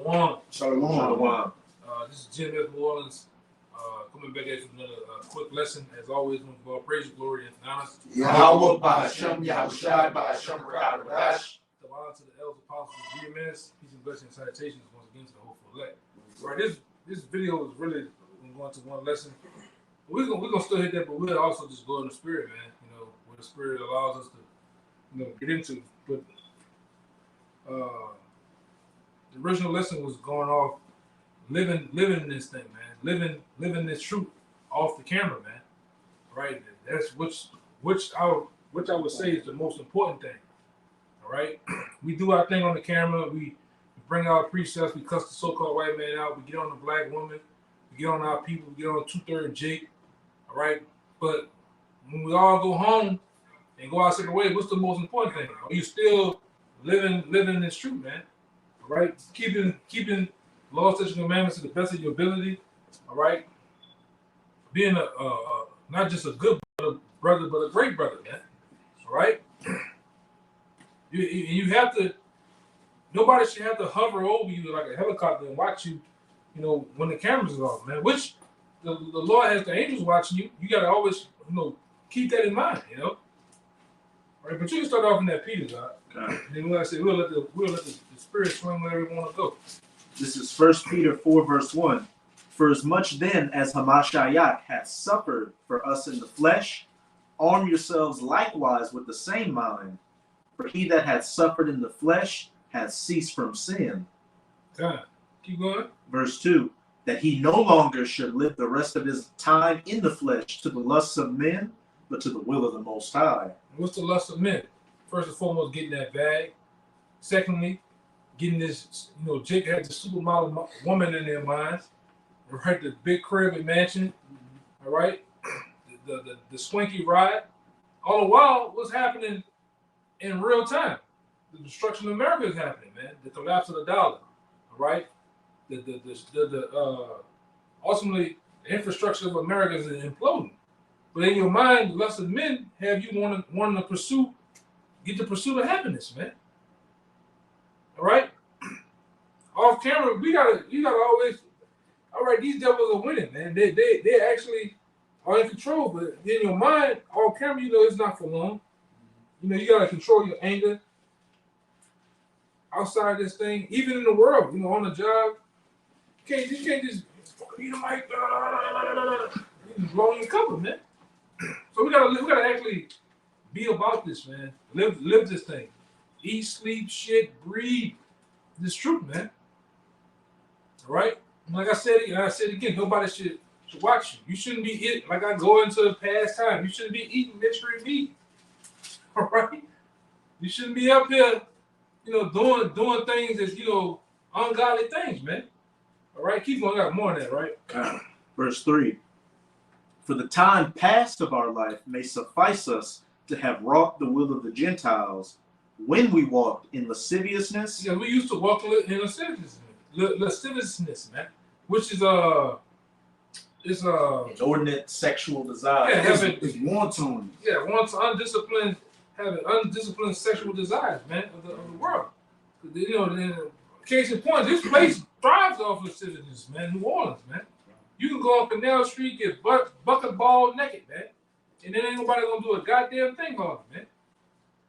Shalom. Shalom. This is Jim F. New Orleans. Coming back at another quick lesson. As always, we give all praise, glory, and honor. Yahweh Ba'Hashem, Yahushai Ba'Hashem, Rakadash. The honor to the elders, apostles, and GMS. Peace and blessings and salutations once again to the hopeful elect. Right, this video is really going to one lesson. We're gonna still hit that, but we'll also just go in the spirit, man. You know, where the spirit allows us to, get into. But the original lesson was going off living this thing, man. Living this truth off the camera, man. Right? That's which I would say is the most important thing. All right? We do our thing on the camera. We bring our precepts. We cuss the so-called white man out. We get on the black woman. We get on our people. We get on 2/3 Jake. All right? But when we all go home and go our separate ways, what's the most important thing? Are you still living this truth, man? All right? Keeping law, statutes, and commandments to the best of your ability. All right? Being not just a good brother, but a great brother, man. All right? You have to. Nobody should have to hover over you like a helicopter and watch you. You know, when the cameras are off, man. Which the Lord has the angels watching you. You gotta always, keep that in mind. You know. All right, but you can start off in that Peter, God. Okay. And then like I said, we'll let the spirit swing wherever we want to go. This is 1 Peter 4, verse 1. For as much then as Hamashiach hath suffered for us in the flesh, arm yourselves likewise with the same mind. For he that hath suffered in the flesh hath ceased from sin. Keep going. Verse 2. That he no longer should live the rest of his time in the flesh to the lusts of men, but to the will of the Most High. What's the lust of men? First and foremost, getting that bag. Secondly, getting this, Jake had the supermodel woman in their minds. Right, the big crib and mansion. All right, the swanky ride. All the while, what's happening in real time? The destruction of America is happening, man. The collapse of the dollar. All right, ultimately the infrastructure of America is imploding. But in your mind, the lust of men have you wanting to get the pursuit of happiness, man. All right, off camera, you gotta always. All right, these devils are winning, man. They actually are in control, but in your mind, on camera, it's not for long. You gotta control your anger. Outside this thing, even in the world, on the job, you can't just you mic, you blowing your cover, man. So we gotta actually be about this, man. Live this thing. Eat, sleep, shit, breathe. This truth, man. All right. Like I said again, nobody should watch you. You shouldn't be eating, like I go into the past time, you shouldn't be eating mystery meat. All right? You shouldn't be up here, doing things as, ungodly things, man. All right? Keep going, I got more on that, right? Verse 3. For the time past of our life may suffice us to have wrought the will of the Gentiles when we walked in lasciviousness. Yeah, we used to walk in lasciviousness, man, which is inordinate sexual desire. Yeah, it's wanton. Yeah, having undisciplined sexual desires, man, of the world. Case in point, this place thrives off lasciviousness, man. New Orleans, man. You can go on Canal Street, get bucket ball naked, man, and then ain't nobody gonna do a goddamn thing on it, man.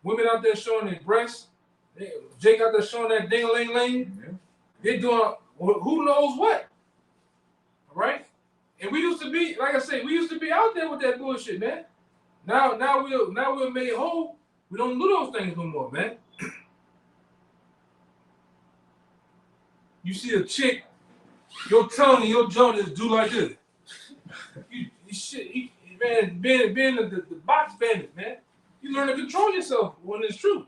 Women out there showing their breasts, Jake out there showing that ding-a-ling-ling. Yeah. They're doing who knows what. All right? And we used to be, like I say, out there with that bullshit, man. Now we're made whole. We don't do those things no more, man. You see a chick, your tongue and your jaw just do like this. Man, being the box bandit, man. You learn to control yourself when it's true.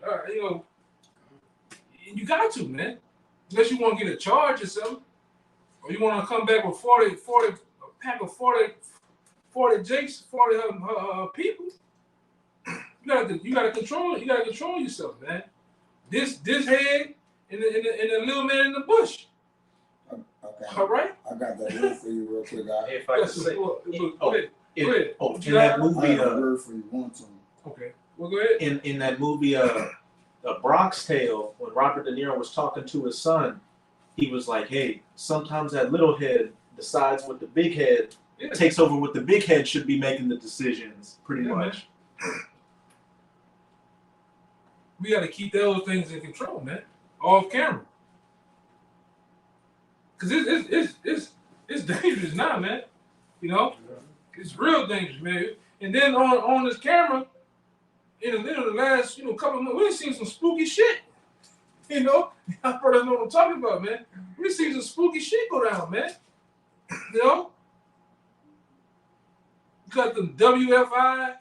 You got to, man. Unless you want to get a charge or something, or you want to come back with 40 a pack of 40 Jakes, 40 people. You gotta control it. You gotta control yourself, man. This head and the little man in the bush. Okay. All right. I got that word for you real quick, guy. If I could say, go ahead. in that movie, I have a word for you. Want to? Okay. Well, go ahead. In that movie, The Bronx Tale, when Robert De Niro was talking to his son, he was like, hey, sometimes that little head decides what the big head Yeah. takes over, what the big head should be making the decisions, pretty Yeah, much. We got to keep those things in control, man, off camera. Cause it's dangerous now, man. You know, it's real dangerous, man. And then on this camera, in the last couple of months, we've seen some spooky shit. You know, y'all brothers know what I'm talking about, man. We've seen some spooky shit go down, man. You know, you got the WFI,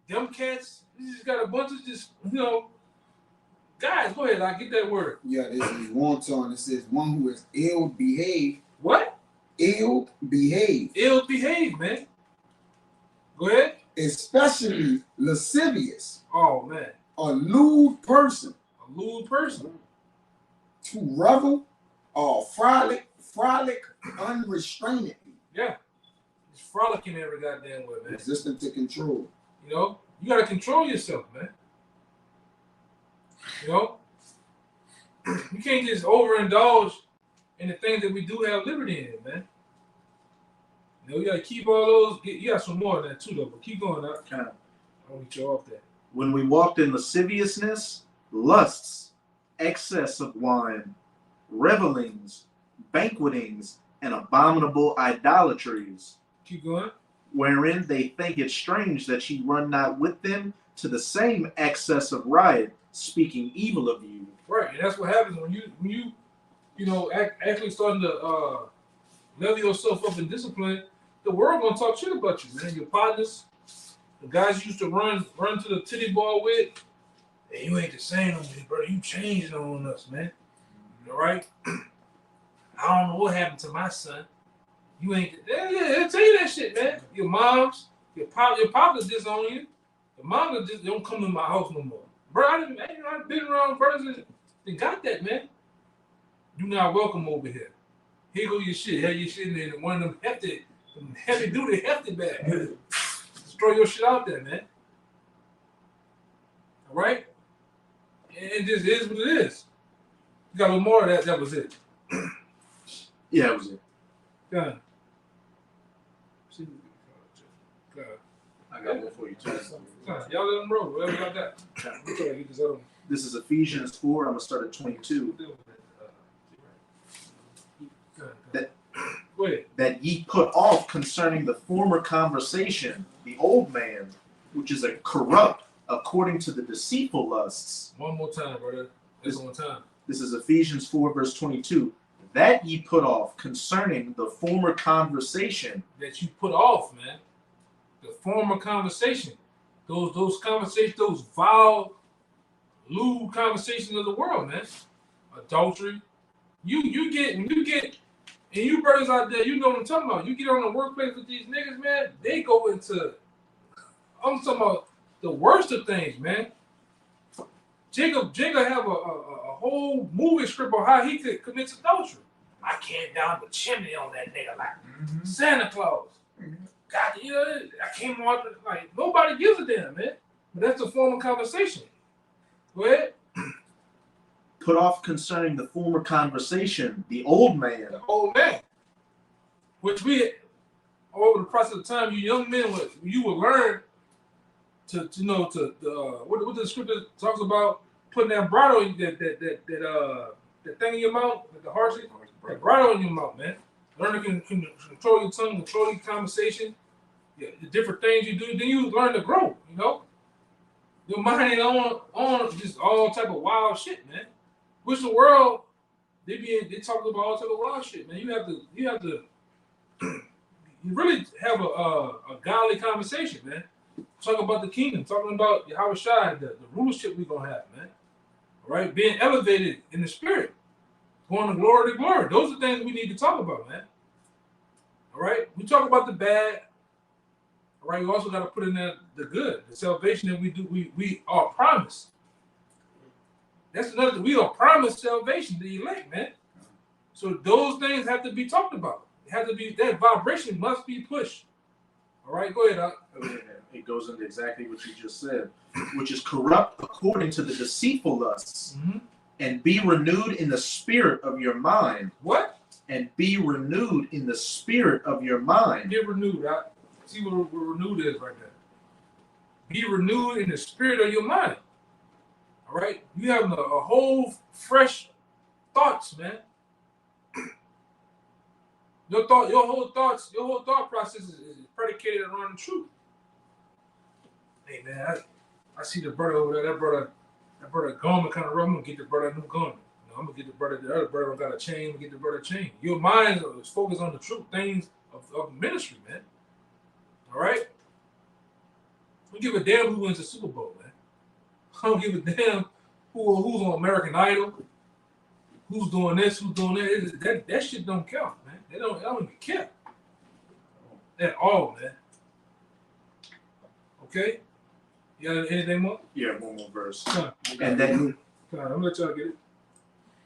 them cats. You just got a bunch of just guys. Go ahead, I get that word. Yeah, this is wanton. It says one who is ill behaved. What? Ill behaved. Ill behaved, man. Go ahead. Especially lascivious. Oh man, A lewd person. a lewd person. To revel or frolic unrestrainedly. Yeah, it's frolicking every goddamn way, man. Resistant to control. You know, you gotta control yourself, man. You know, you can't just overindulge in the things that we do have liberty in, man. You know, you gotta keep all those. You got some more of that too, though. But keep going. I'll get you off that. When we walked in lasciviousness, lusts, excess of wine, revelings, banquetings, and abominable idolatries, Keep going. wherein they think it strange that ye run not with them to the same excess of riot, speaking evil of you. Right, and that's what happens when you actually starting to level yourself up in discipline. The world gonna talk shit about you, man. Your partners, the guys you used to run to the titty ball with, hey, you ain't the same on me, brother. You changed on us, man. All right. I don't know what happened to my son. You ain't. Yeah, they'll tell you that shit, man. Your moms, your pops disown you. Your mom just don't come to my house no more, bro. I've been around brothers that got that, man. You not welcome over here. Here go your shit. Have your shit in there. One of them heavy duty hefty bags. Just throw your shit out there, man. All right? And it just is what it is. You got a little more of that. That was it. Yeah, that was it. Done. I got one for you too. Y'all let them roll. Whatever y'all got. We'll try to get this other one. This is Ephesians 4. I'm going to start at 22. Go ahead. That ye put off concerning the former conversation, the old man, which is a corrupt according to the deceitful lusts. One more time, brother. This one time. This is Ephesians 4, verse 22. That ye put off concerning the former conversation. That you put off, man. The former conversation. Those conversations, those vile, lewd conversations of the world, man. Adultery. You get, and you brothers out there, you know what I'm talking about. You get on the workplace with these niggas, man, they go into, I'm talking about the worst of things, man. Jacob have a whole movie script on how he could commit adultery. I came down the chimney on that nigga like Santa Claus. God, I came on like nobody gives a damn, man. But that's the former conversation. Go ahead. Put off concerning the former conversation, the old man. The old man. Which we, over the process of time, you young men you will learn to what the scripture talks about, putting that bridle in that thing in your mouth, like the harshness, that bridle in your mouth, man. Learn to control your tongue, control your conversation, the different things you do. Then you learn to grow. You know, your mind ain't on just all type of wild shit, man. Which the world they talking about all type of wild shit, man. You have to you really have a godly conversation, man. Talking about the kingdom, talking about Yahweh Shai, the rulership we're gonna have, man. All right, being elevated in the spirit, going from glory to glory. Those are things we need to talk about, man. All right, we talk about the bad. All right, we also got to put in there the good, the salvation that we do. We are promised. That's another thing. We are promised salvation, the elect, man. So those things have to be talked about. It has to be, that vibration must be pushed. All right, go ahead, Doc. It goes into exactly what you just said, which is corrupt according to the deceitful lusts, And be renewed in the spirit of your mind. What? And be renewed in the spirit of your mind. Get renewed. Right? See what renewed is right there. Be renewed in the spirit of your mind. All right? You having a whole fresh thoughts, man. Your whole thought process is predicated around the truth. Hey man, I see the brother over there. That brother garment kind of rough. I'm gonna get the brother a new garment. You know, I'm gonna get the other brother don't got a chain. I'm gonna get the brother a chain. Your mind is focused on the truth things of ministry, man. All right. I don't give a damn who wins the Super Bowl, man. I don't give a damn who's on American Idol, who's doing this, who's doing that. That shit don't count, man. They don't even care at all, man. Okay. You got anything more? Yeah, one more verse. And that I'm gonna let y'all get it.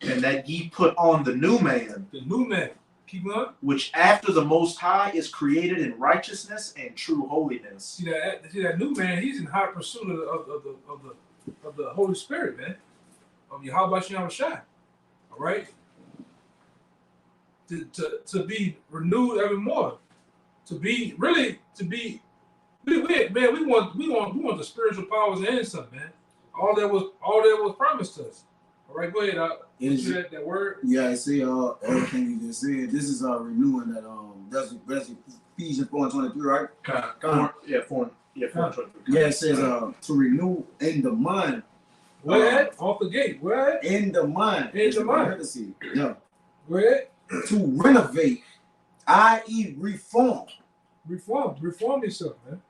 And that ye put on the new man, The new man. Keep going. which after the Most High is created in righteousness and true holiness. See that new man. He's in hot pursuit of the Holy Spirit, man. Of Yahweh Shem Shai. All right. To be renewed ever more. We want the spiritual powers and some, man. All that was promised to us. All right, go ahead. That word. Yeah, I see everything you just said. This is renewing that that's Ephesians 4:23, right? Four. Yeah, it says to renew in the mind. Where off the gate? Where In the mind. In the mind. Parentheses. Yeah. where To renovate, i.e. reform. reform yourself, man.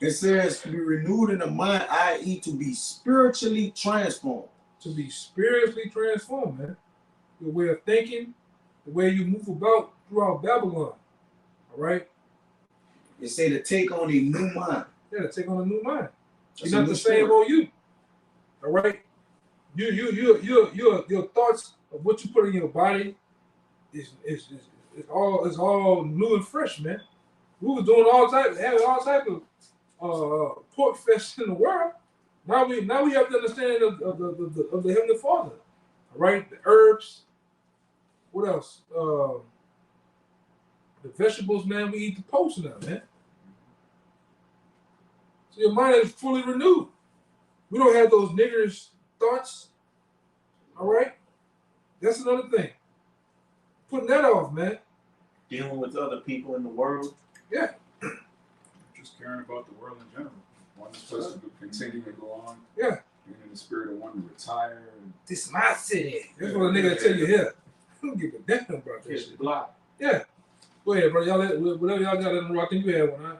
It says to be renewed in the mind, i.e. to be spiritually transformed. To be spiritually transformed, man. Your way of thinking, the way you move about throughout Babylon. All right. It say to take on a new mind. Yeah, take on a new mind. That's You're a not new the same spirit. old you. All right. Your thoughts of what you put in your body is all new and fresh, man. We were doing having all type of pork fest in the world. Now we have the understanding of the Heavenly Father. All right, the herbs. What else? The vegetables, man. We eat the post now, man. So your mind is fully renewed. We don't have those niggers thoughts. All right, that's another thing. Putting that off, man. Dealing with other people in the world. Yeah. Just caring about the world in general. One supposed to continue to go on. Yeah. Being in the spirit of wanting to retire. This is my city. That's what a nigga tell you here. I don't give a damn about that shit. Block. Yeah. Go ahead, bro. Whatever y'all got in the row. I think you had one,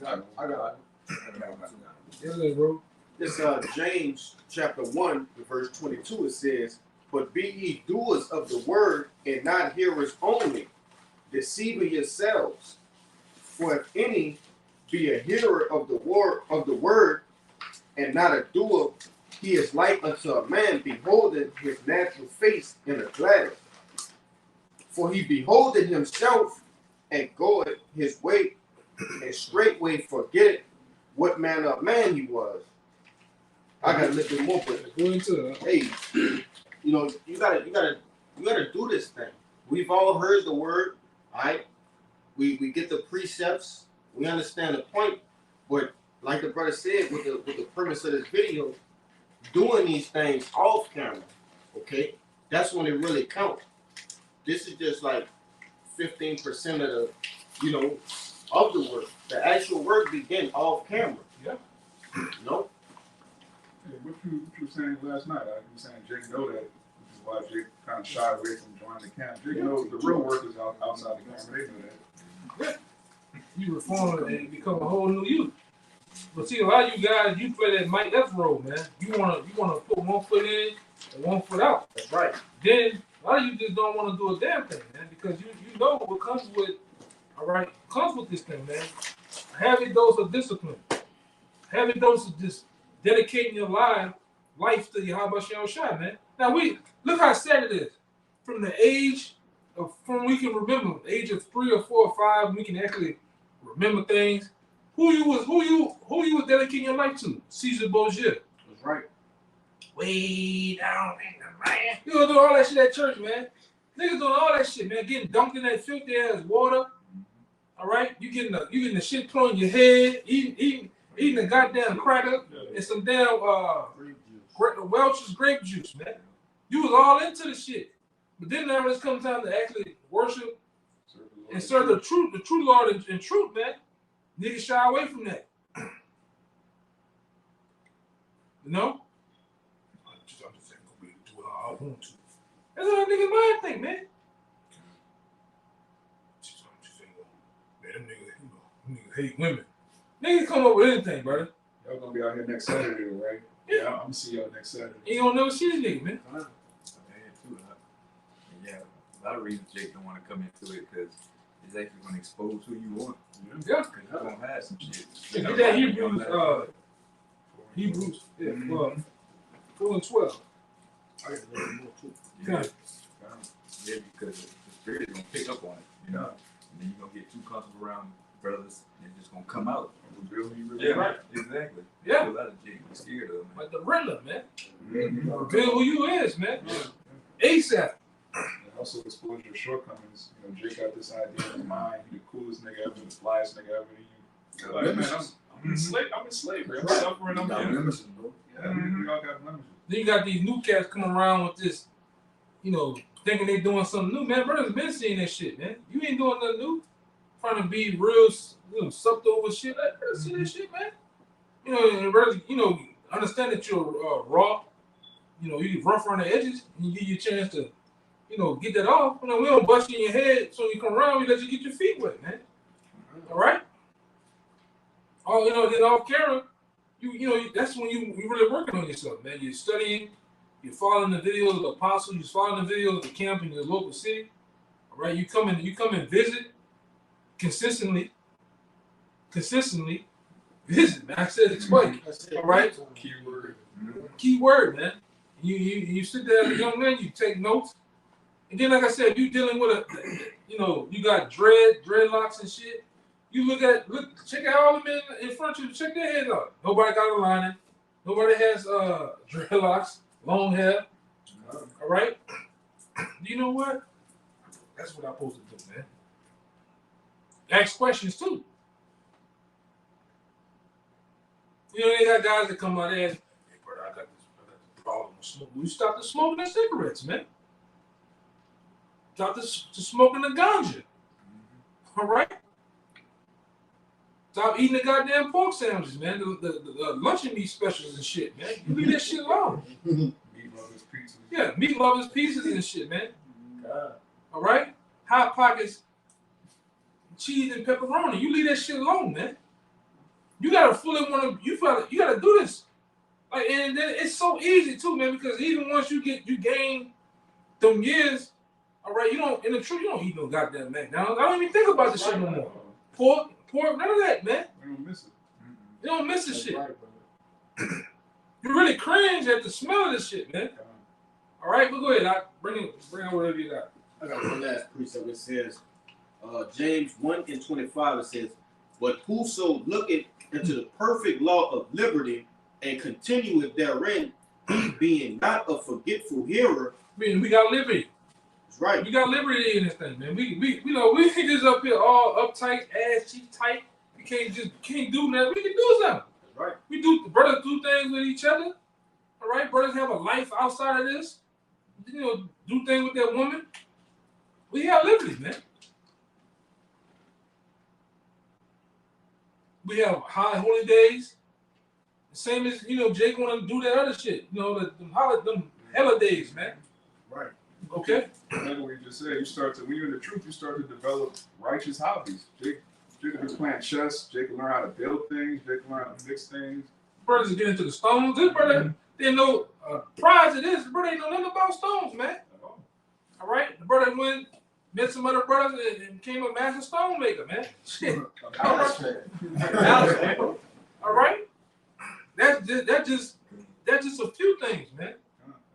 huh? I got Yeah, bro. This James chapter 1, verse 22, it says, "But be ye doers of the word, and not hearers only, deceiving yourselves. For if any be a hearer of the word, and not a doer, he is like unto a man beholding his natural face in a glass. For he beholdeth himself, and goeth his way, and straightway forgetteth what manner of man he was." I got a little bit more, but Go into it. hey, you know, you gotta do this thing. We've all heard the word, all right? We get the precepts, we understand the point, but like the brother said with the premise of this video, doing these things off camera, okay? That's when it really counts. This is just like 15% of the, of the work. The actual work begin off camera. Yeah. You know? Hey, what you were saying last night? You were saying Jake know that, which is why Jake kind of shy away from joining the camp. Jake knows the real work is outside the camp. They know that. You reform and become a whole new you. But see, a lot of you guys, you play that Mike F role, man. You wanna put one foot in and one foot out. That's right. Then a lot of you just don't want to do a damn thing, man, because you know what comes with, all right, comes with this thing, man. A heavy dose of discipline, heavy dose of just dedicating your life to Yahweh Shem Shai, man. Now look how sad it is. From the age of we can remember, age of 3 or 4 or 5, we can actually remember things. Who you was dedicating your life to? Caesar Borgia. That's right. way down in the land. You gonna do all that shit at church, man. Niggas doing all that shit, man. Getting dunked in that filthy ass water. All right, you getting the shit thrown in your head. Eating a goddamn cracker and some damn Welch's grape juice, man. You was all into the shit, but then now it's come time to actually worship and serve the true Lord in truth, man. Niggas shy away from that. You know? I'm just saying, go do what I want to. That's what a nigga mind think, man. Man, them niggas hate women. Niggas come up with anything, brother. Y'all gonna be out here next Saturday, right? Yeah, I'm gonna see y'all next Saturday. You don't never see this nigga, man. Yeah, a lot of reasons Jake don't want to come into it because it's actually going to expose who you want. Yeah. Because you're going to have some shit. Get that Hebrews, yeah, 4 and 12. I got to learn more too. Yeah, yeah, because the spirit is going to pick up on it, you know. And then you're going to get too comfortable around brothers and it's just going to come out. Reveal who you really Yeah, are. exactly. Yeah. A lot of Jake is scared of, man. Like the Riddler, man. Mm-hmm. Reveal who you is, man. ASAP. And also expose your shortcomings. You know, Jake got this idea in his mind. He the coolest nigga ever, the flyest nigga ever. You like, man, I'm in slavery. I'm suffering. I'm got blemishes, bro. Yeah, we all got blemishes. Then you got these new cats coming around with this, you know, thinking they doing something new. Man, brothers been seeing that shit, man. You ain't doing nothing new. Trying to be real, subtle with shit. Let brothers see that shit, man. You know, and brothers, you know, understand that you're raw. You know, you rough around the edges, and you give you a chance to, you know, get that off. You know, we don't bust you in your head, so you come around, we let you get your feet wet, man. All right? Oh, you know, then off camera, you know, that's when you really working on yourself, man. You're studying, you're following the videos of the apostles, you're following the videos of the camp in your local city. All right, you come and visit consistently. Visit, man. I said explain. All right? Key word, man. You sit there as a young man, you take notes. And then, like I said, you dealing with you know, you got dreadlocks and shit. You check out all the men in front of you, check their heads out. Nobody got a lining. Nobody has dreadlocks, long hair. All right? You know what? That's what I'm supposed to do, man. Ask questions too. You know, they got guys that come out there and, hey, brother, I got this problem with smoking. You stop the smoking the cigarettes, man. Stop the smoking the ganja. All right? Stop eating the goddamn pork sandwiches, man. The luncheon meat specials and shit, man. You leave that shit alone. Meat lovers pizzas. Yeah, meat lovers pieces and shit, man. All right? Hot Pockets, cheese and pepperoni. You leave that shit alone, man. You gotta fully want to. You gotta do this. Like, and then it's so easy too, man. Because even once you gain them years, all right. You don't. In the truth, you don't eat no goddamn McDonald's. I don't even think about this shit no more. Pork, none of that, man. We don't miss it. You don't miss this shit. You really cringe at the smell of this shit, man. All right, but go ahead. Bring it whatever you got. I got one last precept. It says, James 1:25. It says, "But whoso looketh into the perfect law of liberty and continueth therein, he being not a forgetful hearer." I mean, we got liberty. That's right. We got liberty in this thing, man. We know we ain't just up here all uptight, ass cheek tight. We can't do nothing. We can do something. That's right. Brothers do things with each other. All right, brothers have a life outside of this. You know, do things with their woman. We have liberty, man. We have high holy days. The same as, you know, Jake want to do that other shit. You know, them hella days, man. Right. Okay. Like what you just said, when you're in the truth, you start to develop righteous hobbies. Jake will be playing chess. Jake will learn how to build things. Jake will learn how to mix things. Brothers get into the stones. This brother didn't know prior to this. The brother ain't know nothing about stones, man. All right. The brother met some other brothers and became a master stone maker, man. Shit. All right. That's just a few things, man.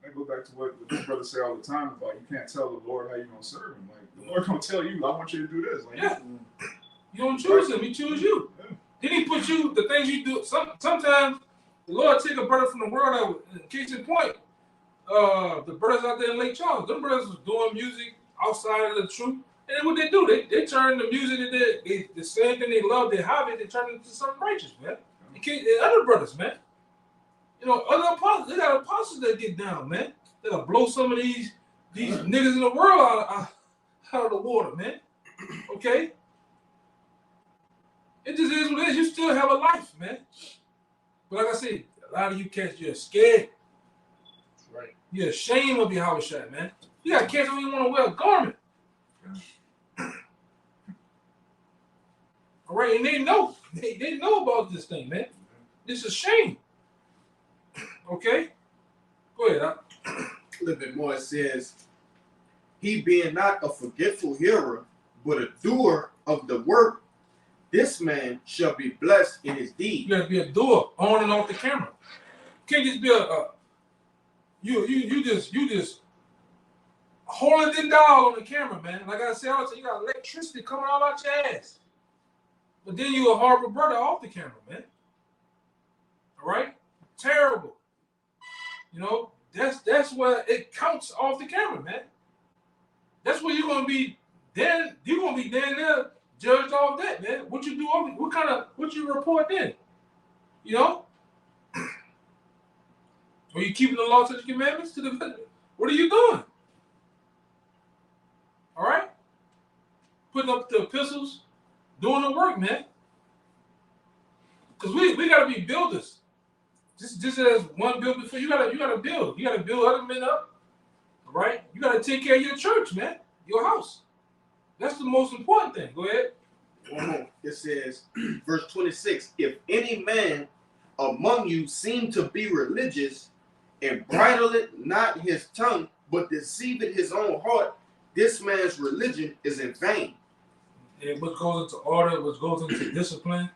I go back to what this brother say all the time about you can't tell the Lord how you're gonna serve him. Like the Lord gonna tell you, I want you to do this. Like, yeah. You don't choose him, he choose you. Yeah. Then he put you the things you do. Sometimes The Lord take a brother from the world. Case in point, the brothers out there in Lake Charles, them brothers was doing music outside of the truth. And what they do, they turn the music that the same thing they love, they hobby, they turn it into something righteous, man. Other brothers, man. You know, other apostles, they got apostles that get down, man. That'll blow some of these niggas in the world out of the water, man. Okay? It just is what it is. You still have a life, man. But like I said, a lot of you cats, you're scared. Right. You're ashamed of your house shot, man. You got cats who don't even want to wear a garment. All right, and they know. They know about this thing, man. This is shame. Okay? Go ahead. A little bit more, it says, he being not a forgetful hearer, but a doer of the work, this man shall be blessed in his deed. You got to be a doer on and off the camera. You can't just be you just holding it down on the camera, man. Like I said, you got electricity coming all out your ass. But then you a horrible brother off the camera, man. All right? Terrible. You know, that's where it counts off the camera, man. That's where you're gonna be then. You're gonna be down there judged off that, man. What you do over? What you report then? You know? Are you keeping the law, statutes, commandments to the? What are you doing? All right? Putting up the epistles, doing the work, man. Because we gotta be builders. Just as one build before, you gotta build. You gotta build other men up. All right? You gotta take care of your church, man. Your house. That's the most important thing. Go ahead. One more. It says, verse 26, if any man among you seem to be religious and bridleth not his tongue, but deceiveth his own heart, this man's religion is in vain. And what goes into order, what goes into discipline,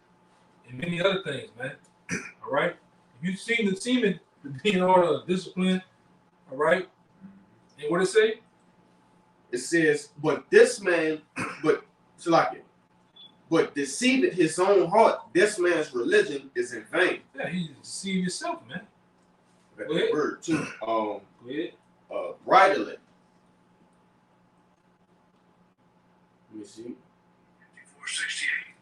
and many other things, man. All right? If you seem to be in order, discipline, all right? And what it say? It says, but this man, but deceiveth his own heart, this man's religion is in vain. Yeah, you deceive yourself, man. That's Go ahead. the word too. Go ahead. Bridle. Let me see. 468.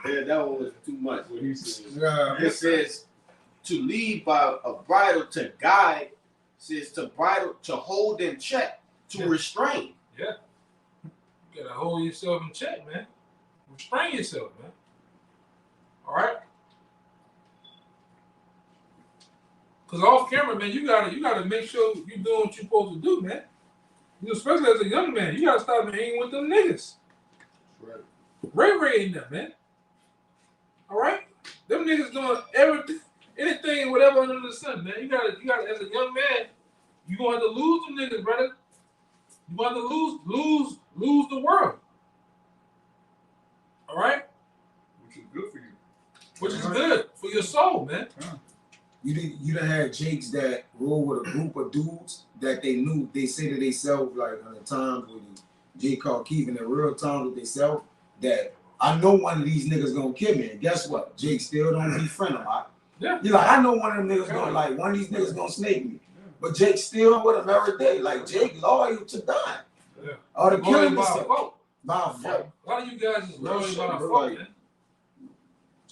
Yeah, that one was too much. What he says. It says to lead by a bridle, to guide, says to bridle, to hold in check, to restrain. Yeah. You gotta hold yourself in check, man. Restrain yourself, man. All right? Because off camera, man, you gotta make sure you're doing what you're supposed to do, man. You know, especially as a young man, you gotta stop hanging with them niggas. Right. Ray in there, man. All right? Them niggas doing everything, anything, whatever under the sun, man. You gotta, as a young man, you gonna have to lose them niggas, brother. You gonna have to lose the world. All right? Which is good for you. Which is good for your soul, man. You done had Jakes that roll with a group of dudes that they knew, they say to themselves, like on the times when Jay called Keith in the real times with themselves, that I know one of these niggas gonna kill me. And guess what? Jake still don't befriend him. Yeah. You're like, I know one of them niggas gonna like one of these niggas gonna snake me. But Jake still with him every day. Like Jake loyal to die. Yeah. Or to kill Loyal him by a himself. fault. By a fault. A lot of you guys is Real loyal shit, by a bro, fault, like- man.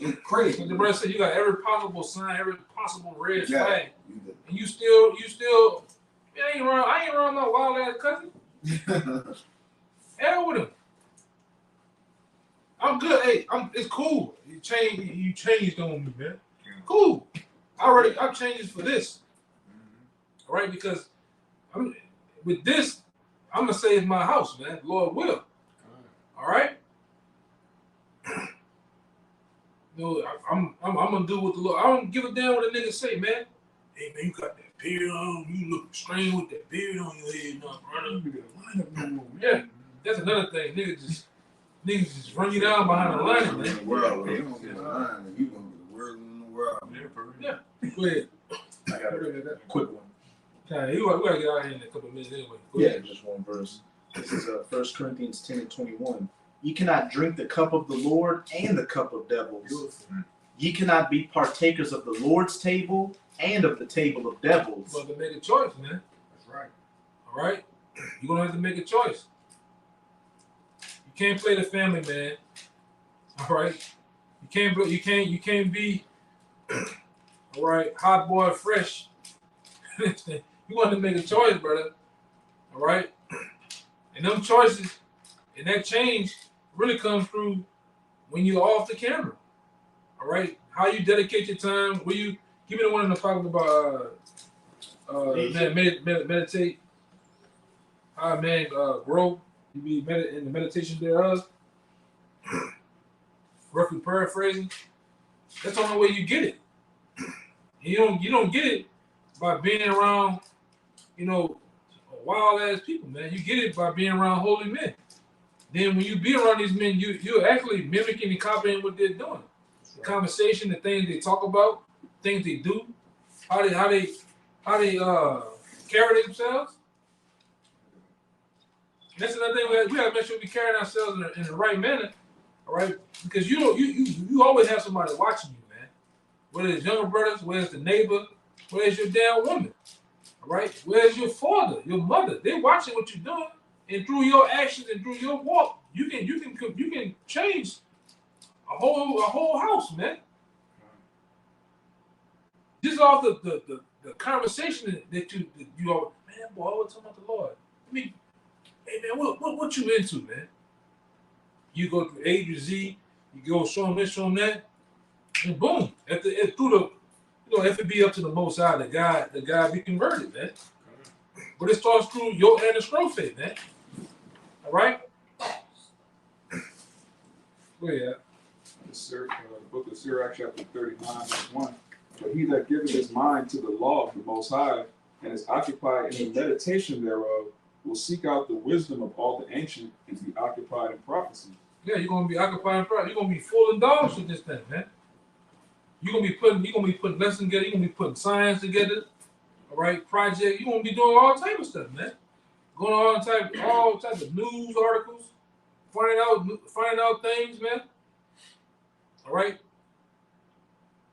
It's crazy. Like the brother said, you got every possible sign, every possible red Yeah. flag, and you still, I ain't around my wild ass cousin. Hell with him. I'm good. Hey, it's cool. You changed on me, man. Cool. I've changed for this. All right, because with this, I'm gonna save my house, man. Lord will. All right. No, I'm gonna do what the Lord. I don't give a damn what a nigga say, man. Hey man, you got that beard on. You look strange with that beard on your head, now, brother. Yeah, that's another thing. Niggas just run you down behind the line, man. You gonna be the worst in the world. Yeah. Go ahead. I got a quick one. Okay, we gotta get out of here in a couple of minutes anyway. Go Yeah, ahead. just one verse. This is 1 Corinthians 10 and 21. Ye cannot drink the cup of the Lord and the cup of devils. Beautiful. Ye cannot be partakers of the Lord's table and of the table of devils. You have to make a choice, man. That's right. All right, you're gonna have to make a choice. You can't play the family, man. All right, you can't be all right, hot boiled fresh. You want to make a choice, brother. All right, and them choices and that change really comes through when you're off the camera. All right, how you dedicate your time. Will you give me the one in the talking about meditate? How a man grow, you be in the meditation thereof. Roughly paraphrasing. That's the only way you get it. You don't get it by being around, wild ass people, man. You get it by being around holy men. Then when you be around these men, you're actually mimicking and copying what they're doing. The conversation, the things they talk about, things they do, how they carry themselves. That's another thing we have to make sure we carry ourselves in the right manner, all right? Because you always have somebody watching you, man. Whether it's younger brothers, whether it's the neighbor, whether it's your damn woman, all right? Whether it's your father, your mother, they're watching what you're doing, and through your actions and through your walk, you can change a whole house, man. Just off the conversation that you all, man, boy, I was talking about the Lord. I mean, hey man, what you into, man? You go through A to Z, you go show them this, show them that, and boom. If it be up to the Most High, the guy be converted, man. But it starts through your Anna faith, man. All right. Go ahead. The book of Sirach, chapter 39, verse 1. But he that giveth his mind to the law of the Most High and is occupied in the meditation thereof will seek out the wisdom of all the ancient and be occupied in prophecy. Yeah, you're gonna be occupied in prophecy. You're gonna be full of dogs with this thing, man. You're gonna be putting lessons together. You're gonna be putting science together. All right, project. You're gonna be doing all type of stuff, man. Going on all types of news articles, finding out things, man. All right.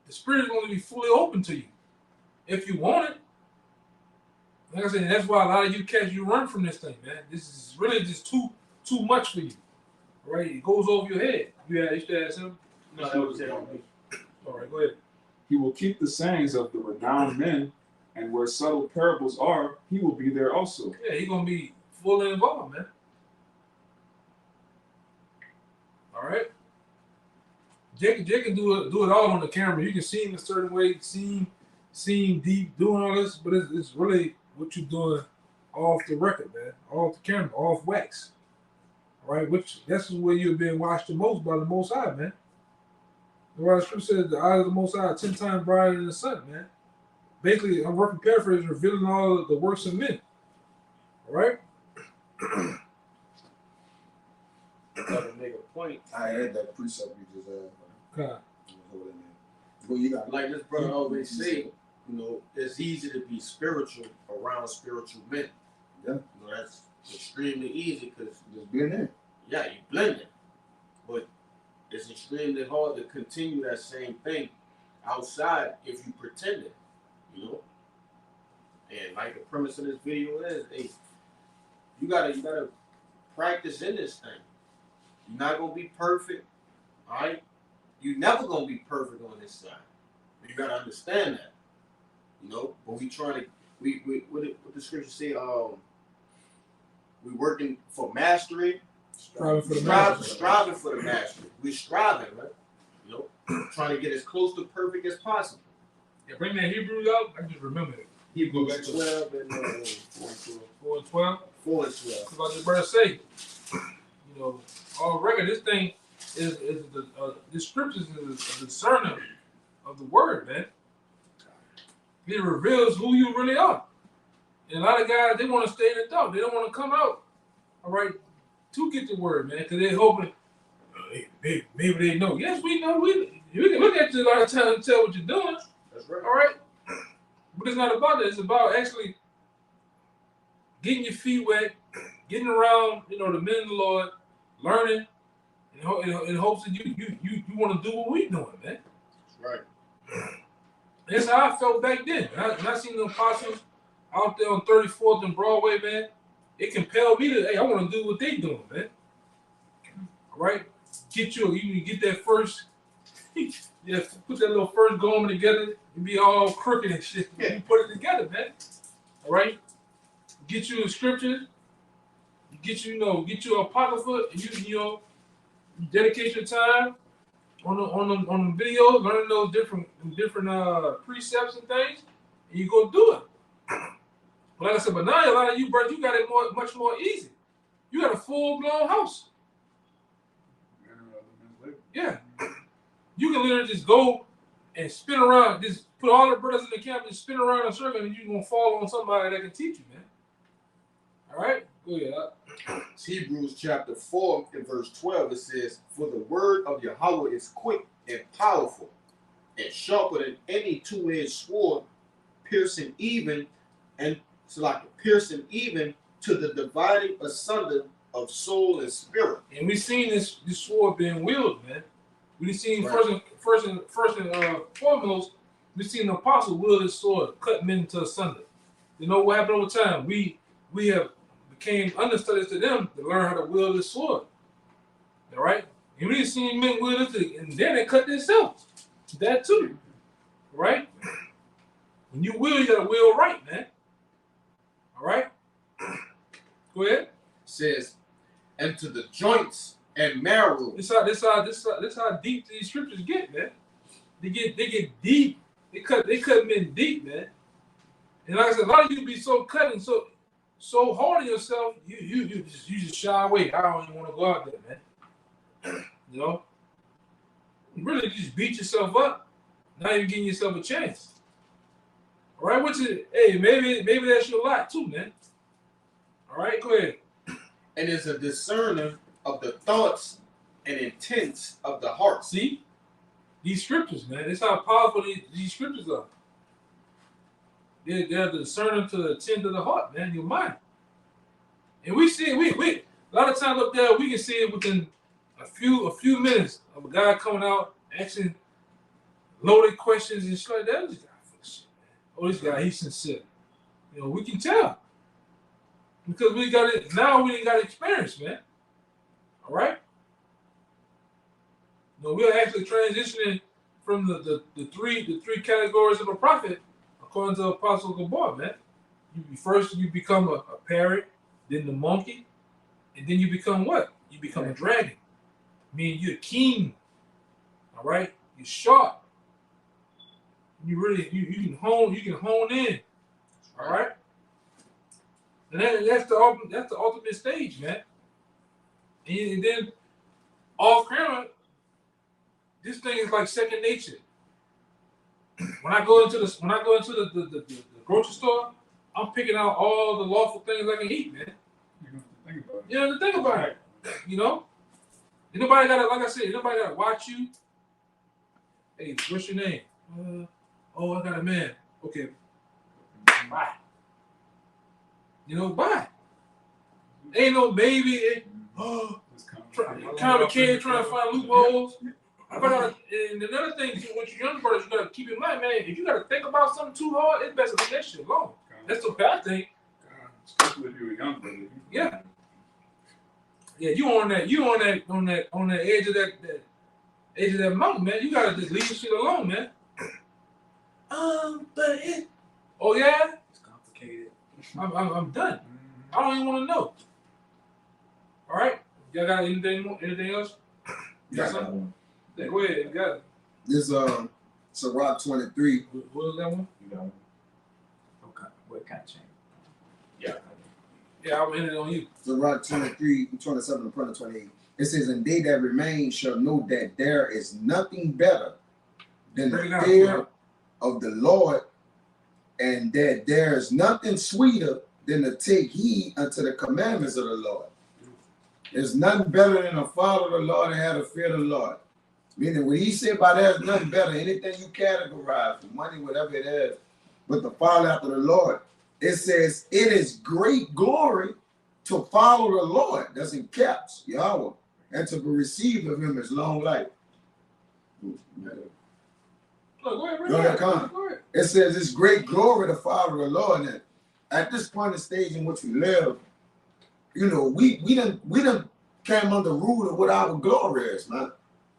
The spirit is going to be fully open to you if you want it. Like I said, that's why a lot of you cats, you run from this thing, man. This is really just too much for you. All right, it goes over your head. You should ask him. No, that was it on me. All right, go ahead. He will keep the sayings of the renowned men, and where subtle parables are, he will be there also. Yeah, he's gonna be fully involved, man. All right. Jake can do it all on the camera. You can see him a certain way, see him deep doing all this, but it's really what you're doing off the record, man, off the camera, off wax. All right, which that's where you're being watched the most by the Most High, man. The right scripture says the eyes of the Most High are 10 times brighter than the sun, man. Basically, I'm working paraphrase, revealing all of the works of men. All right. To make a point. I had that precept you just had. God. Well, you got Like this brother always say, it's easy to be spiritual around spiritual men. Yeah. That's extremely easy because just being there. yeah, you blend it. But it's extremely hard to continue that same thing outside if you pretend it, And like the premise of this video is, hey, you gotta practice in this thing. You're not gonna be perfect, all right? You're never gonna be perfect on this side. You gotta understand that, But we trying to, what the scripture say? We working for mastery, Striving for the mastery. striving for the mastery. We striving, right? Trying to get as close to perfect as possible. Yeah, bring that Hebrews out. I just remember it. Hebrews Back to 12 and 4 and 12. 4 and 12. That's what the brother say. On record, this thing is the scriptures is a discerner of the word, man. It reveals who you really are. And a lot of guys, they want to stay in the dark. They don't want to come out, all right, to get the word, man, because they're hoping maybe they know. Yes, we know. We can look at you a lot of times and tell what you're doing. That's right. All right. But it's not about that. It's about actually getting your feet wet, getting around, the men of the Lord, learning, in hopes that you want to do what we doing, man. Right. That's how I felt back then. When I seen the apostles out there on 34th and Broadway, man, it compelled me to, hey, I want to do what they doing, man. All right? You get that first, yeah, put that little first garment together and be all crooked and shit. You put it together, man. All right? Get you the scriptures, get you a apocrypha, and you dedicate your time on the videos, learning those different precepts and things, and you go do it. But like I said, but now a lot of you, bro, you got it much more easy. You got a full-blown house. Yeah. You can literally just go and spin around, just put all the brothers in the camp and spin around in a circle, and you're going to fall on somebody that can teach you, man. All right? Go ahead. It's Hebrews chapter 4 and verse 12, it says, "For the word of Yahweh is quick and powerful, and sharper than any two-edged sword, piercing even to the dividing asunder of soul and spirit." And we seen this sword being wielded, man. We seen Right. first and foremost, we seen the apostle wield his sword, cut men to asunder. You know what happened over time? We have became understudies to them to learn how to wield this sword. All right? And we seen men wield it, and then they cut themselves. That too. Right? When you wield, you gotta wield right, man. All right? Go ahead. It says, "And to the joints and marrow." This how deep these scriptures get, man. They get deep. They cut men deep, man. And like I said, a lot of you be so cut and so hard on yourself, you just shy away. I don't even want to go out there, man. You know? Really just beat yourself up, not even giving yourself a chance. All right, maybe that's your lot too, man. All right, go ahead. "And is a discerner of the thoughts and intents of the heart." See? These scriptures, man. That's how powerful these scriptures are. They're the discerner to the intent of the heart, man, your mind. And we see we a lot of times up there, we can see it within a few minutes of a guy coming out asking loaded questions and shit like that. This guy full of shit, man. Oh, this guy, he's sincere. You know, we can tell. Because we got it now, we ain't got experience, man. All right? No, we're actually transitioning from the three categories of a prophet, according to Apostle Gabor, man. You become a parrot, then the monkey, and then you become what? You become a dragon. Meaning you're keen. All right? You're sharp. You can hone in. All right? And that's the ultimate stage, man. And then off camera, this thing is like second nature. When I go into the grocery store, I'm picking out all the lawful things I can eat, man. You don't have to think about it. You know? Nobody gotta watch you. Hey, what's your name? I got a man. Okay. Bye. You know, bye. Ain't no baby. Complicated trying to find loopholes. And another thing, with your young brothers, you gotta keep in mind, man. If you gotta think about something too hard, it's best to leave that shit alone. That's the bad thing. Especially if you're a young brother. Yeah. Yeah, you on that edge of that mountain, man. You gotta just leave shit alone, man. But it. Oh yeah. It's complicated. I'm done. I don't even want to know. All right. Y'all got anything else? Yeah. Something? Yeah, go ahead. You got it. This Sirach 23. What was that one? You know, what kind of change? Yeah, I'll end it on you. Sirach 23, 27 and 28. It says, "And they that remain shall know that there is nothing better than Break it the down, fear bro. of the Lord, and that there is nothing sweeter than to take heed unto the commandments of the Lord." There's nothing better than to follow the Lord and have the fear of the Lord. Meaning, when he said by there's nothing better, anything you categorize, for money, whatever it is, but to follow after the Lord. It says, it is great glory to follow the Lord. That's in caps, Yahweh. and to be received of him is long life. Go ahead, Go ahead, Con. Go ahead. It says it's great glory to follow the Lord. And at this point in stage in which we live, you know, we done came under rule of what our glory is, man.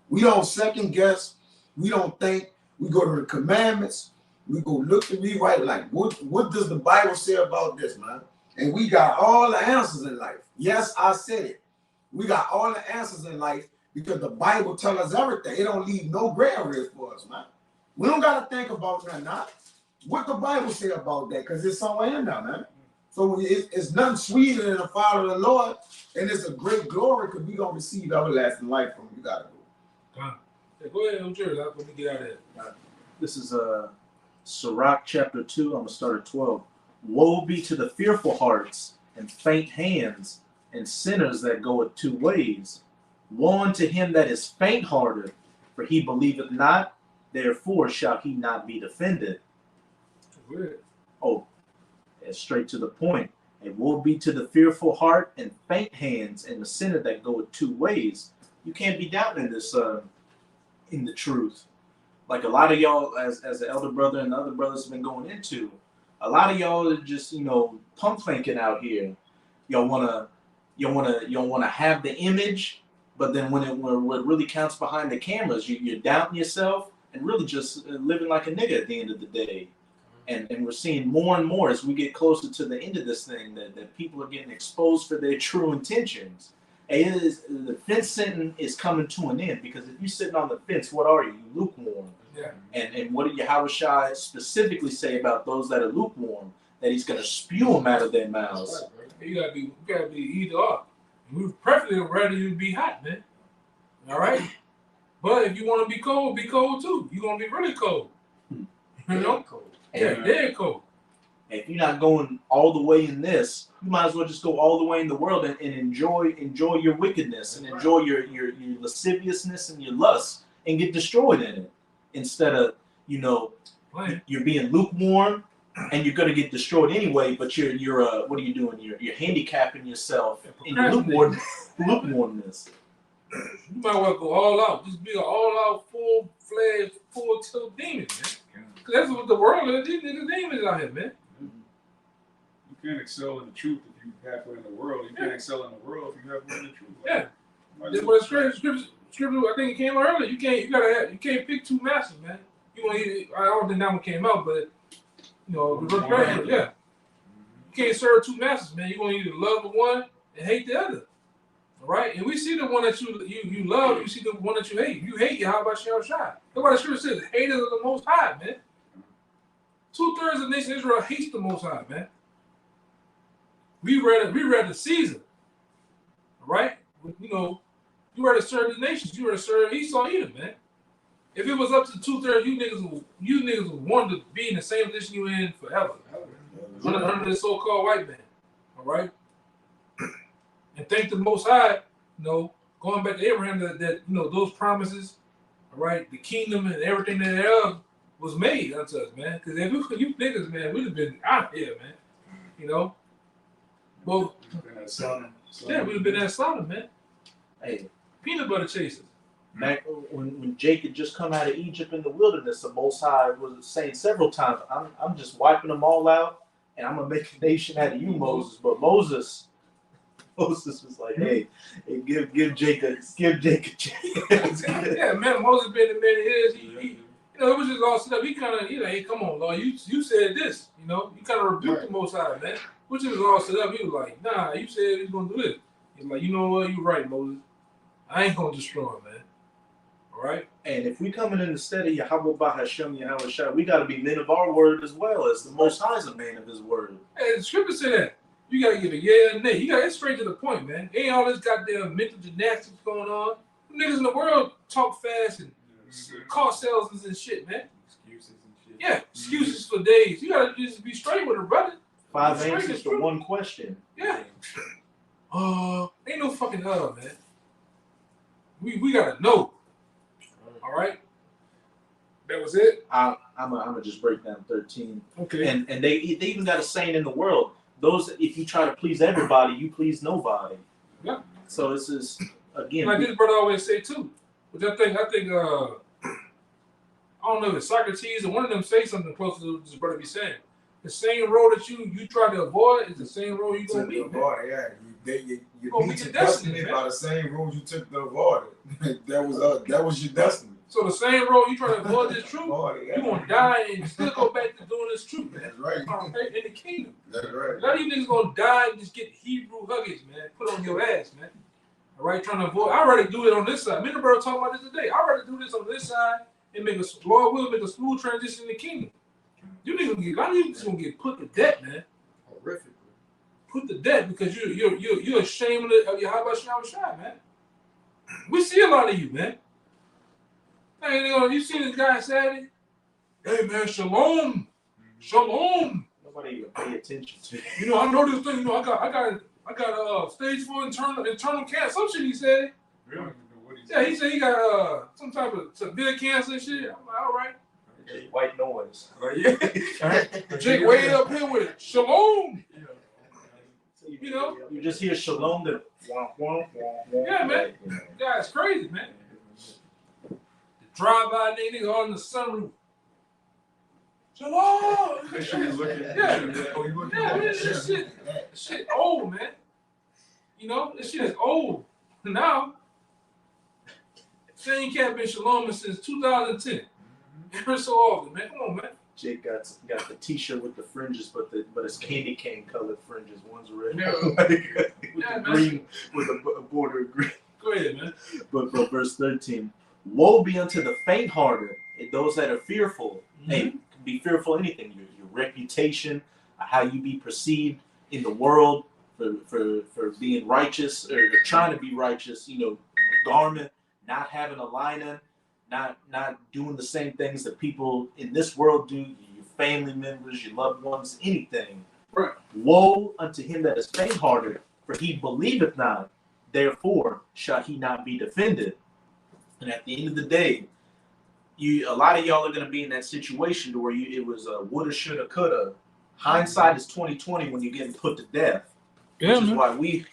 We don't second guess. We don't think. We go to the commandments. We go look to rewrite, like, what does the Bible say about this, man? And we got all the answers in life. Yes, I said it. We got all the answers in life because the Bible tells us everything. It don't leave no gray areas for us, man. We don't got to think about that now. What the Bible say about that, because it's somewhere in there, man. So it's nothing sweeter than to follow the Lord, and it's a great glory because we're going to receive everlasting life from him. You got to go. Yeah, go ahead, I'm sure. Let me get out of there. This is Sirach chapter 2. I'm going to start at 12. Woe be to the fearful hearts and faint hands and sinners that goeth two ways. Woe unto him that is faint-hearted, for he believeth not, therefore shall he not be defended. Weird. Oh, and straight to the point. And woe be to the fearful heart and faint hands and the sinner that goeth two ways. You can't be doubting this in the truth. Like a lot of y'all, as the elder brother and the other brothers have been going into, a lot of y'all are just, you know, pump faking out here. Y'all wanna have the image, but then when it really counts behind the cameras, you're doubting yourself and really just living like a nigga at the end of the day. And we're seeing more and more as we get closer to the end of this thing that people are getting exposed for their true intentions. And the fence sitting is coming to an end, because if you're sitting on the fence, what are you? You lukewarm. Yeah. And what did Yahushua specifically say about those that are lukewarm? That he's going to spew them out of their mouths. Right, you gotta be either or. We'd preferably rather you be hot, man. All right. But if you want to be cold too. You're gonna be really cold. You know? Yeah, dead cold. If you're not going all the way in this, you might as well just go all the way in the world and enjoy your wickedness and enjoy your lasciviousness and your lust and get destroyed in it. Instead of, you know, you're being lukewarm and you're gonna get destroyed anyway, but you're what are you doing? You're handicapping yourself in your lukewarmness. You might well go all out. Just be an all-out, full-fledged, full-tilt demon, man. Because that's what the world is. These niggas demons out here, man. You can't excel in the truth if you halfway in the world. You can't excel in the world if you halfway in the truth. Yeah. That's what scripture. I think it came out earlier. You can't pick two masters, man. You gonna I don't think that one came out, but you know, yeah. You can't serve two masters, man. You're gonna either love the one and hate the other. All right, and we see the one that you love. You see the one that you hate. You hate Yahweh Shai. That's why the scripture says, haters of the Most High, man. 2/3 of the nation of Israel hates the Most High, man. We read the Caesar. All right, you know, you rather serve the nations. You rather serve Esau either, man. If it was up to 2/3, you niggas would want to be in the same position you in forever, under this so-called white man. All right. And thank the Most High, you know, going back to Abraham, that you know, those promises, all right, the kingdom and everything thereof was made unto us, man. Because if you niggas, man, we'd have been out here, man. You know? Well, yeah, we'd have been at Sodom, man. Hey, peanut butter chasers. Back when Jacob just come out of Egypt in the wilderness, the Most High was saying several times, I'm just wiping them all out, and I'm gonna make a nation out of you, Moses. But Moses was like, hey, give Jacob a chance. Yeah, man, Moses been in many years. He you know, it was just all set up. He kind of, hey, come on, Lord, you said this, you know, you kind of rebuked the Most High, man. Which was all set up. He was like, nah, you said he's gonna do this. He's like, you know what, you're right, Moses. I ain't gonna destroy him, man. All right. And if we coming in the steady Yahweh Bahashem Yahweh Shai, we got to be men of our word as well, as the Most High is a man of his word. Hey, the scripture said that. You gotta give a yeah and nay. You gotta get straight to the point, man. Ain't all this goddamn mental gymnastics going on. Them niggas in the world talk fast and car salesmen and shit, man. Excuses and shit. Yeah, excuses for days. You gotta just be straight with it, brother. 5 answers to one question. Yeah. Ain't no fucking man. We gotta know. All right. That was it. I'm gonna just break down 13. Okay. And they even got a saying in the world: those, if you try to please everybody, you please nobody. Yeah. So this is again, like this brother always say too, which I think I don't know if it's Socrates or one of them say something close to what this brother be saying. The same road that you try to avoid is the same road you gonna meet. Man. Yeah, you gonna meet meet your your destiny, destiny man. by the same road you took to avoid it. that was your destiny. So the same road you try to avoid this truth, Avoid it, you gonna die and still go back to doing this truth, man. That's right. In the kingdom. That's A right. lot of you niggas gonna die and just get Hebrew huggies, man. Put on your ass, man. All right, trying to avoid. I'd rather do it on this side. Me and the brother talking about this today. I'd rather do this on this side and make a Lord will make a smooth transition in the kingdom. You niggas gonna get, a lot of you niggas gonna get put to death, man. Horrifically. Put to death because you're ashamed of your Habashah Shai, man. We see a lot of you, man. Hey, you seen this guy Saturday? Hey, man, shalom, shalom. nobody even pay attention to. You know, I know this thing. You know, I got stage 4 internal cancer. Some shit he said. Really? Yeah, he said he got some type of severe cancer and shit. I'm like, all right. White noise. Jake way up here with it. Shalom. You know? You just hear shalom. That Yeah, man. Yeah, it's crazy, man. The drive-by nigga on the sunroof. Shalom. Yeah, man, this shit old, man. You know, this shit is old. Now, same cat been shaloming since 2010. Every so often, man. Come on, man. Jake got the T-shirt with the fringes, but it's candy cane colored fringes. One's red, Yeah. with Yeah, the man. green, with the border of green. Go ahead, man. But verse 13, woe be unto the faint-hearted and those that are fearful. Hey, be fearful of anything. Your reputation, how you be perceived in the world for being righteous or trying to be righteous. You know, garment, not having a lining, not doing the same things that people in this world do. Your family members, your loved ones, anything. Right. Woe unto him that is faint-hearted, for he believeth not. Therefore shall he not be defended. And at the end of the day, a lot of y'all are going to be in that situation to where it was a woulda, shoulda, coulda. Hindsight is 20/20 when you're getting put to death. Yeah, Which is man. why we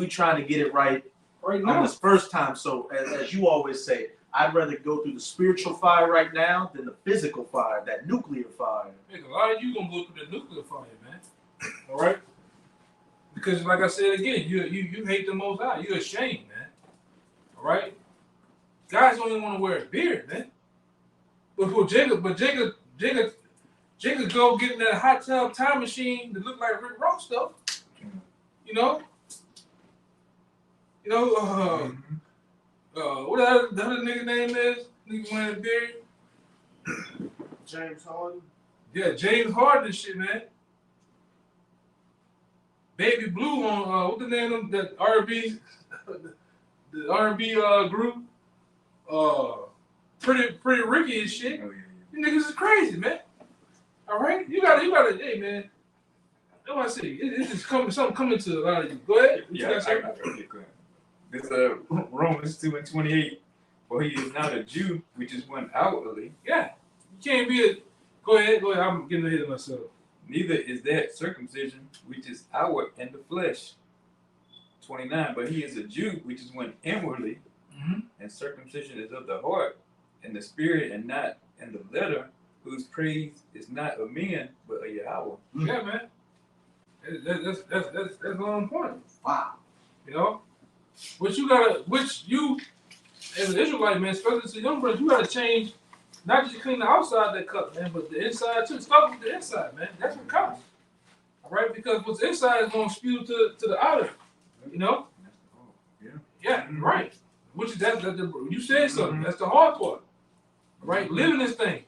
trying to get it right Right on now. this first time. So as you always say, I'd rather go through the spiritual fire right now than the physical fire, that nuclear fire. A lot of you gonna go through the nuclear fire, man. All right? Because like I said again, you hate the Most High. You're ashamed, man. All right? Guys don't even want to wear a beard, man. But Jacob go get in that hot tub time machine that look like Rick Ross stuff. You know? What the other nigga name is? Nigga wearing a beard. James Harden. Yeah, James Harden and shit, man. Baby Blue on what the name of that R&B, the R&B group, pretty Ricky and shit. You niggas is crazy, man. All right, you gotta, hey man. That's what I say. It's just something coming to a lot of you. Go ahead. What you Yeah, gotta say? This Romans 2:28. For he is not a Jew, which is one outwardly, Yeah, you can't be a. Go ahead. I'm getting ahead of myself. neither is that circumcision, which is outward in the flesh. 29. But he is a Jew, which is one inwardly, and circumcision is of the heart, and the spirit, and not in the letter, whose praise is not of men, but of Yahweh. Yeah, man. That's on point. Wow. You know, which you as an Israelite, man, especially to young brothers, you gotta change. Not just clean the outside of that cup, man, but the inside too. Start with the inside, man. That's what counts. All right, because what's inside is gonna spew to the outer. You know? Yeah, right. Which is that you said something. That's the hard part. All right, living this thing.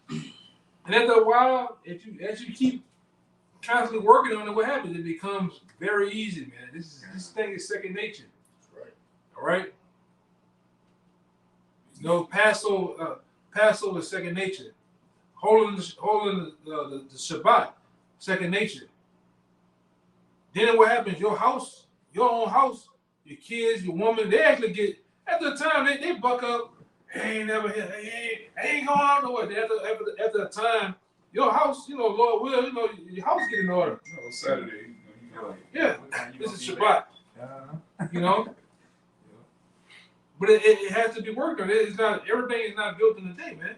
And after a while, as you keep constantly working on it, what happens? It becomes very easy, man. This thing is second nature. Right. All right. You know, Passover is second nature. Holding the Shabbat, second nature. Then what happens? Your own house, your kids, your woman, they actually get, after a time, they buck up. I ain't going out nowhere. After a time, your house, you know, Lord will, you know, your house get in order. Saturday. Yeah, this is Shabbat. You know? But it has to be worked on. It's not everything is not built in a day, man.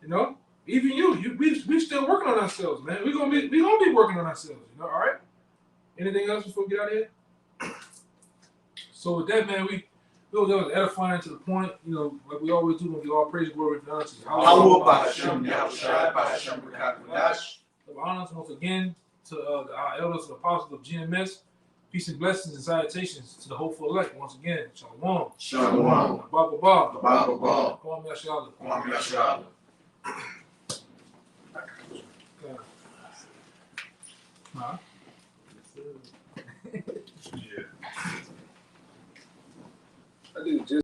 You know, even we still working on ourselves, man. We gonna be working on ourselves. You know, all right. Anything else before we get out of here? So with that, man, that was edifying to the point. You know, like we always do, when we all praise, glory, and honor to honors once again to our elders and apostles of GMS. Peace and blessings and salutations to the hopeful elect. Once again, shalom. Shalom. Baba. Baba. Kwame Ashala. Kwame Ashala. Huh?